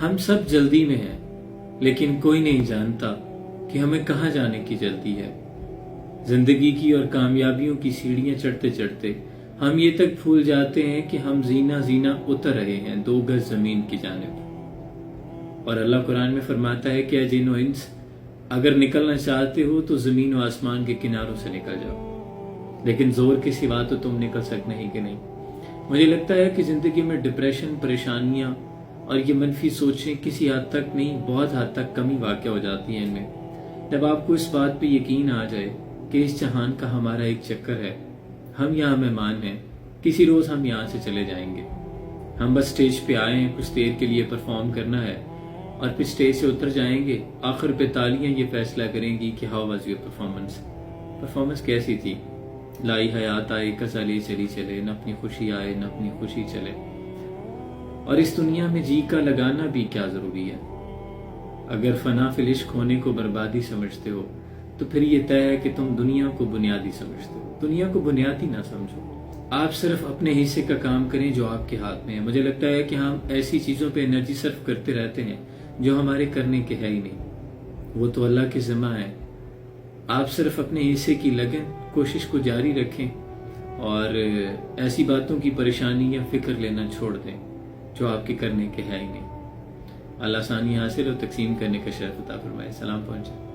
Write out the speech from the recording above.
ہم سب جلدی میں ہیں، لیکن کوئی نہیں جانتا کہ ہمیں کہاں جانے کی جلدی ہے۔ زندگی کی اور کامیابیوں کی سیڑھیاں چڑھتے چڑھتے ہم یہ تک بھول جاتے ہیں کہ ہم زینہ زینہ اتر رہے ہیں 2 گز زمین کی جانب۔ اور اللہ قرآن میں فرماتا ہے کہ اے جن و انس، اگر نکلنا چاہتے ہو تو زمین و آسمان کے کناروں سے نکل جاؤ، لیکن زور کے سوا تو تم نکل سکنا ہی کہ نہیں۔ مجھے لگتا ہے کہ زندگی میں ڈپریشن، پریشانیاں اور یہ منفی سوچیں کسی حد تک نہیں، بہت حد تک کمی واقع ہو جاتی ہیں ان میں، جب آپ کو اس بات پہ یقین آ جائے کہ اس جہان کا ہمارا ایک چکر ہے، ہم یہاں مہمان ہیں، کسی روز ہم یہاں سے چلے جائیں گے۔ ہم بس سٹیج پہ آئے ہیں کچھ دیر کے لیے پرفارم کرنا ہے، اور پھر سٹیج سے اتر جائیں گے۔ آخر پہ تالیاں یہ فیصلہ کریں گی کہ ہاؤ واز یور پرفارمنس کیسی تھی۔ لائی حیات آئے کزالی چلی چلے، نہ اپنی خوشی آئے نہ اپنی خوشی چلے۔ اور اس دنیا میں جی کا لگانا بھی کیا ضروری ہے؟ اگر فنا فی العشق ہونے کو بربادی سمجھتے ہو تو پھر یہ طے ہے کہ تم دنیا کو بنیادی سمجھتے ہو۔ دنیا کو بنیادی نہ سمجھو، آپ صرف اپنے حصے کا کام کریں جو آپ کے ہاتھ میں ہے۔ مجھے لگتا ہے کہ ہم ایسی چیزوں پہ انرجی صرف کرتے رہتے ہیں جو ہمارے کرنے کے ہے ہی نہیں، وہ تو اللہ کے ذمہ ہے۔ آپ صرف اپنے حصے کی لگن، کوشش کو جاری رکھیں اور ایسی باتوں کی پریشانی یا فکر لینا چھوڑ دیں جو آپ کے کرنے کے ہے ہی نہیں۔ اللہ آسانی حاصل اور تقسیم کرنے کا شرف عطا فرمائے۔ سلام پہنچے۔